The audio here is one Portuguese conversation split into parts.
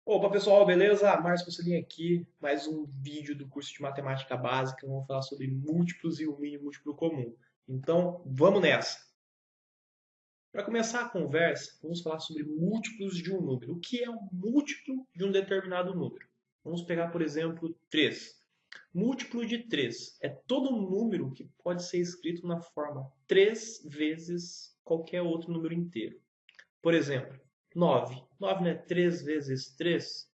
Opa pessoal, beleza? Márcio Conselhinho aqui, mais um vídeo do curso de Matemática Básica. Vamos falar sobre múltiplos e o mínimo múltiplo comum. Então, vamos nessa! Para começar a conversa, vamos falar sobre múltiplos de um número. O que é um múltiplo de um determinado número? Vamos pegar, por exemplo, 3. Múltiplo de 3 é todo número que pode ser escrito na forma 3 vezes qualquer outro número inteiro. Por exemplo, 9. 9 não é 3 vezes 3?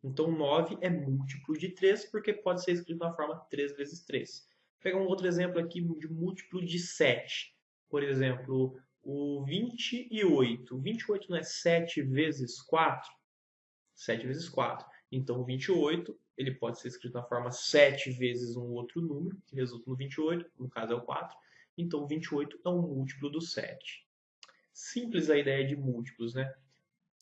Então 9 é múltiplo de 3 porque pode ser escrito na forma 3 vezes 3. Vou pegar um outro exemplo aqui de múltiplo de 7. Por exemplo, o 28. 28 não é 7 vezes 4? 7 vezes 4. Então o 28 ele pode ser escrito na forma 7 vezes um outro número, que resulta no 28, no caso é o 4. Então o 28 é um múltiplo do 7. Simples a ideia de múltiplos, né?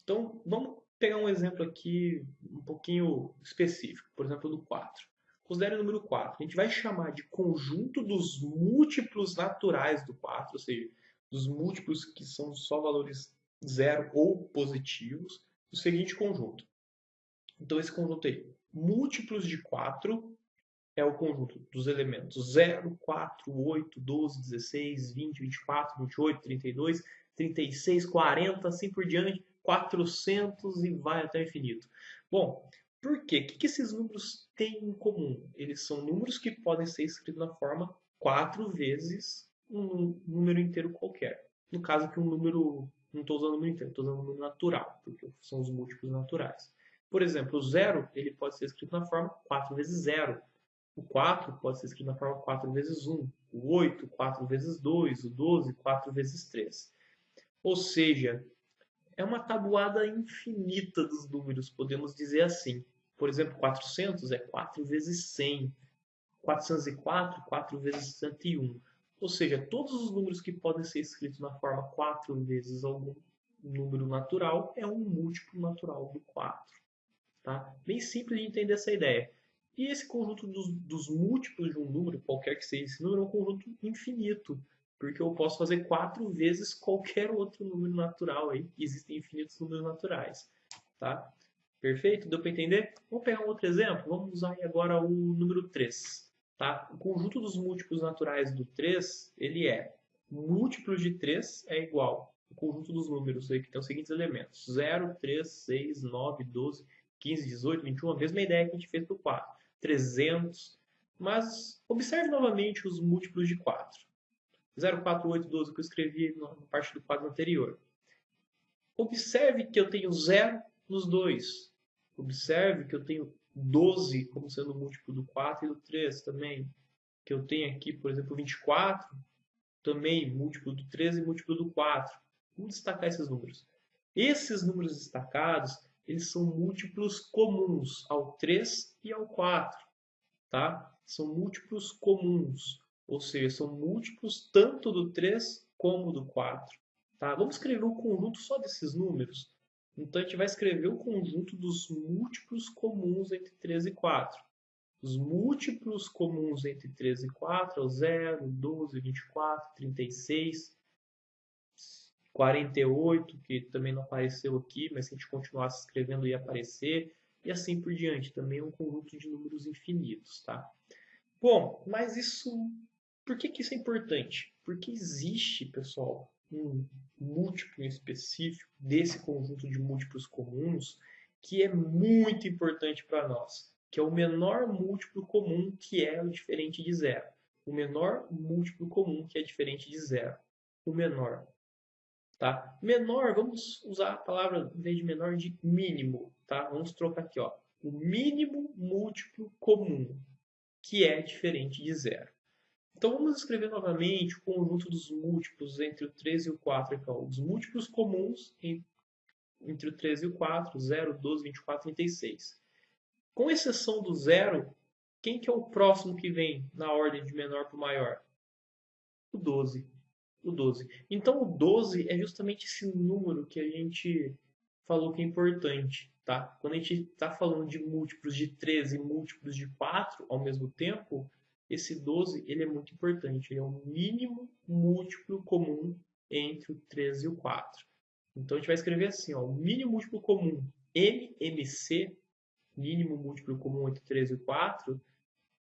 Então, vamos pegar um exemplo aqui um pouquinho específico, por exemplo, do 4. Considere o número 4. A gente vai chamar de conjunto dos múltiplos naturais do 4, ou seja, dos múltiplos que são só valores zero ou positivos, o seguinte conjunto. Então, esse conjunto aí, múltiplos de 4, é o conjunto dos elementos 0, 4, 8, 12, 16, 20, 24, 28, 32, 36, 40, assim por diante, 400 e vai até o infinito. Bom, por quê? O que esses números têm em comum? Eles são números que podem ser escritos na forma 4 vezes um número inteiro qualquer. No caso aqui um número, não estou usando o número inteiro, estou usando o número natural, porque são os múltiplos naturais. Por exemplo, o 0 ele pode ser escrito na forma 4 vezes 0. O 4 pode ser escrito na forma 4 vezes 1. O 8, 4 vezes 2. O 12, 4 vezes 3. Ou seja, é uma tabuada infinita dos números, podemos dizer assim. Por exemplo, 400 é 4 vezes 100. 404, 4 vezes 101. Ou seja, todos os números que podem ser escritos na forma 4 vezes algum número natural é um múltiplo natural do 4. Tá? Bem simples de entender essa ideia. E esse conjunto dos múltiplos de um número, qualquer que seja esse número, é um conjunto infinito, porque eu posso fazer 4 vezes qualquer outro número natural aí. Existem infinitos números naturais. Tá? Perfeito? Deu para entender? Vamos pegar um outro exemplo? Vamos usar agora o número 3. Tá? O conjunto dos múltiplos naturais do 3, ele é múltiplo de 3 é igual o conjunto dos números aí que tem os seguintes elementos: 0, 3, 6, 9, 12, 15, 18, 21, a mesma ideia que a gente fez para o 4. 300. Mas observe novamente os múltiplos de 4. 0, 4, 8, 12 que eu escrevi na parte do quadro anterior. Observe que eu tenho 0 nos dois. Observe que eu tenho 12 como sendo o múltiplo do 4 e do 3 também. Que eu tenho aqui, por exemplo, 24, também múltiplo do 13 e múltiplo do 4. Vamos destacar esses números. Esses números destacados, eles são múltiplos comuns ao 3 e ao 4, tá? São múltiplos comuns, ou seja, são múltiplos tanto do 3 como do 4, tá? Vamos escrever um conjunto só desses números. Então a gente vai escrever o conjunto dos múltiplos comuns entre 3 e 4. Os múltiplos comuns entre 3 e 4 é o 0, 12, 24, 36, 48, que também não apareceu aqui, mas se a gente continuasse escrevendo ia aparecer, e assim por diante. Também é um conjunto de números infinitos, tá? Bom, mas isso, por que isso é importante? Porque existe, pessoal, um múltiplo específico desse conjunto de múltiplos comuns que é muito importante para nós, que é o menor múltiplo comum que é o diferente de zero. O menor múltiplo comum que é diferente de zero. O menor. Tá? Menor, vamos usar a palavra, em vez de menor, de mínimo. Tá? Vamos trocar aqui. Ó. O mínimo múltiplo comum, que é diferente de zero. Então vamos escrever novamente o conjunto dos múltiplos entre o 3 e o 4. Então, os múltiplos comuns entre o 3 e o 4, 0, 12, 24, 36. Com exceção do zero, quem que é o próximo que vem na ordem de menor para o maior? O 12. O 12. Então o 12 é justamente esse número que a gente falou que é importante, tá? Quando a gente está falando de múltiplos de 13 e múltiplos de 4 ao mesmo tempo, esse 12 ele é muito importante. Ele é o mínimo múltiplo comum entre o 13 e o 4. Então a gente vai escrever assim, ó, o mínimo múltiplo comum MMC, mínimo múltiplo comum entre 3 e 4,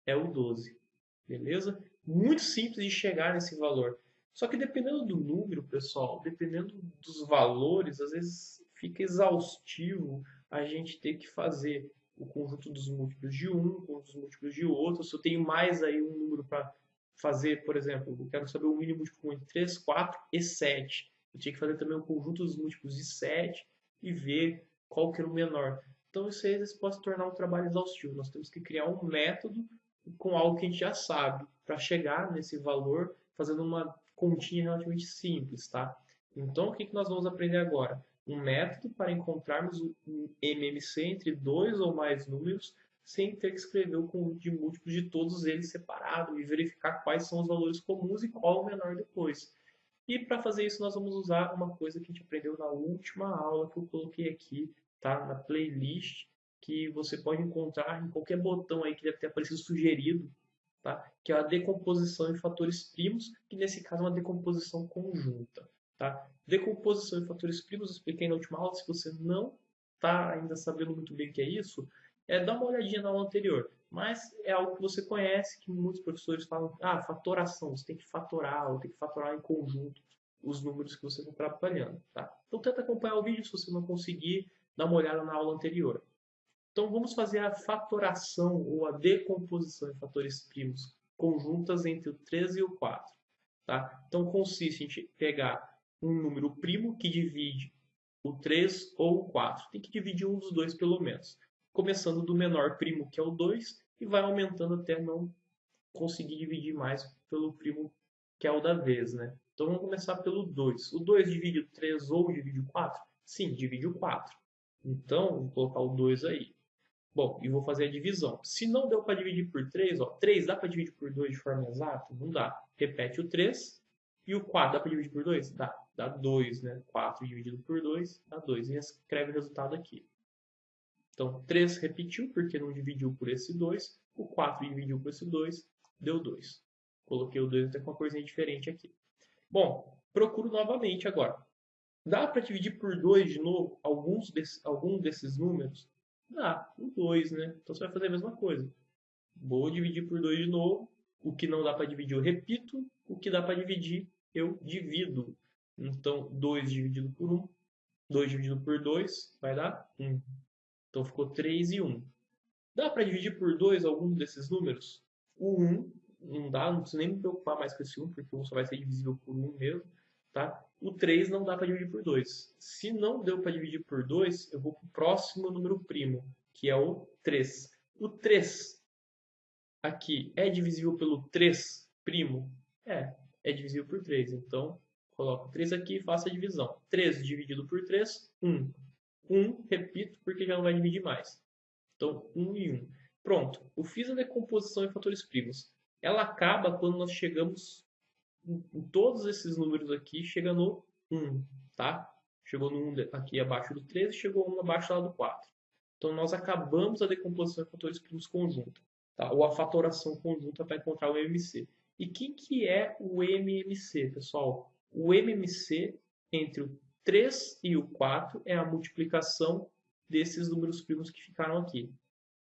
é o 12. Beleza? Muito simples de chegar nesse valor. Só que dependendo do número, pessoal, dependendo dos valores, às vezes fica exaustivo a gente ter que fazer o conjunto dos múltiplos de um com os múltiplos de outro. Se eu tenho mais aí um número para fazer, por exemplo, eu quero saber o mínimo múltiplo comum entre 3, 4 e 7. Eu tinha que fazer também o conjunto dos múltiplos de 7 e ver qual que era o menor. Então isso aí às vezes pode se tornar um trabalho exaustivo. Nós temos que criar um método com algo que a gente já sabe, para chegar nesse valor fazendo uma continha relativamente simples, tá? Então, o que nós vamos aprender agora? Um método para encontrarmos um MMC entre dois ou mais números sem ter que escrever o conjunto de múltiplos de todos eles separado e verificar quais são os valores comuns e qual o menor depois. E para fazer isso, nós vamos usar uma coisa que a gente aprendeu na última aula que eu coloquei aqui, tá? Na playlist, que você pode encontrar em qualquer botão aí que deve ter aparecido sugerido, tá? Que é a decomposição em fatores primos, que nesse caso é uma decomposição conjunta. Tá? Decomposição em fatores primos, eu expliquei na última aula. Se você não está ainda sabendo muito bem o que é isso, dá uma olhadinha na aula anterior. Mas é algo que você conhece, que muitos professores falam, fatoração, você tem que fatorar, ou tem que fatorar em conjunto os números que você está trabalhando. Tá? Então tenta acompanhar o vídeo, se você não conseguir, dá uma olhada na aula anterior. Então vamos fazer a fatoração ou a decomposição em fatores primos conjuntas entre o 3 e o 4. Tá? Então consiste em pegar um número primo que divide o 3 ou o 4. Tem que dividir um dos dois pelo menos. Começando do menor primo, que é o 2, e vai aumentando até não conseguir dividir mais pelo primo, que é o da vez. Né? Então vamos começar pelo 2. O 2 divide o 3 ou divide o 4? Sim, divide o 4. Então, vou colocar o 2 aí. Bom, e vou fazer a divisão. Se não deu para dividir por 3, 3 dá para dividir por 2 de forma exata? Não dá. Repete o 3 e o 4 dá para dividir por 2? Dá. Dá 2, né? 4 dividido por 2 dá 2. E escreve o resultado aqui. Então, 3 repetiu porque não dividiu por esse 2. O 4 dividiu por esse 2, deu 2. Coloquei o 2 até com uma corzinha diferente aqui. Bom, procuro novamente agora. Dá para dividir por 2 de novo algum desses números? Dá, por 2, né? Então você vai fazer a mesma coisa. Vou dividir por 2 de novo. O que não dá para dividir, eu repito. O que dá para dividir, eu divido. Então, 2 dividido por 1. 2 dividido por 2 vai dar 1. Então ficou 3 e 1. Dá para dividir por 2 algum desses números? O 1 não dá, não preciso nem me preocupar mais com esse 1, porque o 1 só vai ser divisível por 1 mesmo. Tá? O 3 não dá para dividir por 2. Se não deu para dividir por 2, eu vou para o próximo número primo, que é o 3. O 3 aqui é divisível pelo 3 primo? É divisível por 3. Então, coloco 3 aqui e faço a divisão. 3 dividido por 3, 1. 1, repito, porque já não vai dividir mais. Então, 1 e 1. Pronto, eu fiz a decomposição em fatores primos. Ela acaba quando nós chegamos em todos esses números aqui, chega no 1, tá? Chegou no 1 aqui abaixo do 13, chegou 1 abaixo lá do 4. Então, nós acabamos a decomposição em fatores primos conjunta, tá? Ou a fatoração conjunta para encontrar o MMC. E quem que é o MMC, pessoal? O MMC entre o 3 e o 4 é a multiplicação desses números primos que ficaram aqui.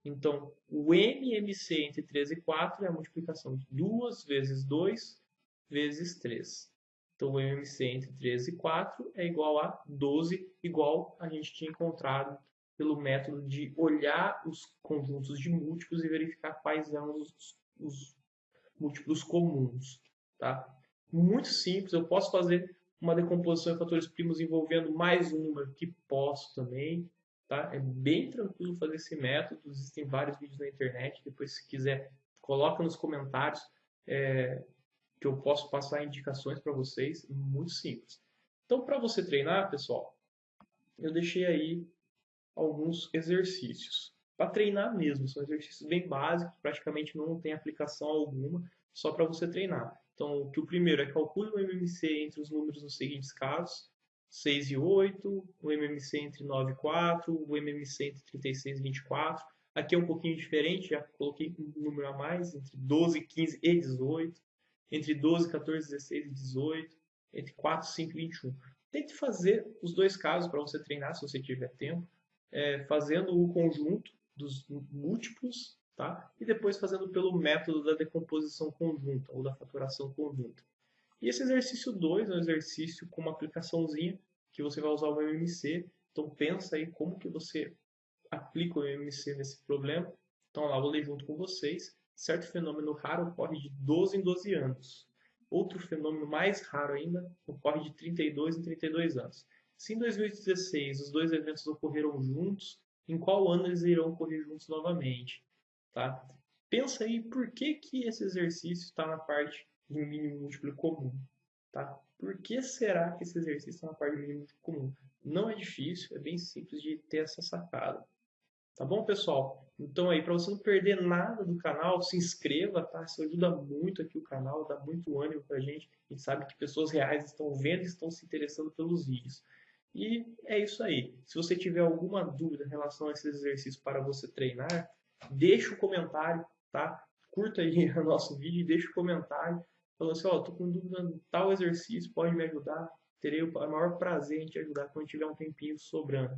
Então, o MMC entre 3 e 4 é a multiplicação de 2 vezes 2 vezes 3. Então, o MMC entre 3 e 4 é igual a 12, igual a gente tinha encontrado pelo método de olhar os conjuntos de múltiplos e verificar quais são os múltiplos comuns. Tá? Muito simples, eu posso fazer uma decomposição em fatores primos envolvendo mais um número que posso também. Tá? É bem tranquilo fazer esse método, existem vários vídeos na internet, depois se quiser coloca nos comentários que eu posso passar indicações para vocês, muito simples. Então, para você treinar, pessoal, eu deixei aí alguns exercícios. Para treinar mesmo, são exercícios bem básicos, praticamente não tem aplicação alguma, só para você treinar. Então, o primeiro é calcule o MMC entre os números nos seguintes casos: 6 e 8, o MMC entre 9 e 4, o MMC entre 36 e 24. Aqui é um pouquinho diferente, já coloquei um número a mais, entre 12, 15 e 18, entre 12, 14, 16 e 18, entre 4, 5 e 21. Tente fazer os dois casos para você treinar, se você tiver tempo. fazendo o conjunto dos múltiplos, tá? E depois fazendo pelo método da decomposição conjunta ou da fatoração conjunta. E esse exercício 2 é um exercício com uma aplicaçãozinha que você vai usar o MMC. Então pensa aí como que você aplica o MMC nesse problema. Então lá, vou ler junto com vocês. Certo fenômeno raro ocorre de 12 em 12 anos. Outro fenômeno mais raro ainda ocorre de 32 em 32 anos. Se em 2016 os dois eventos ocorreram juntos, em qual ano eles irão ocorrer juntos novamente? Tá? Pensa aí por que esse exercício está na parte do mínimo múltiplo comum. Tá? Por que será que esse exercício está na parte do mínimo múltiplo comum? Não é difícil, é bem simples de ter essa sacada. Tá bom, pessoal? Então aí, para você não perder nada do canal, se inscreva, tá? Isso ajuda muito aqui o canal, dá muito ânimo pra gente. A gente sabe que pessoas reais estão vendo e estão se interessando pelos vídeos. E é isso aí. Se você tiver alguma dúvida em relação a esses exercícios para você treinar, deixa o comentário, tá? Curta aí o nosso vídeo e deixa o comentário. Falando assim, ó, tô com dúvida em tal exercício, pode me ajudar? Terei o maior prazer em te ajudar quando tiver um tempinho sobrando.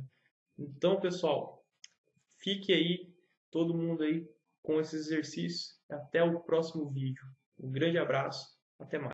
Então, pessoal, fique aí, todo mundo aí, com esses exercícios. Até o próximo vídeo. Um grande abraço. Até mais.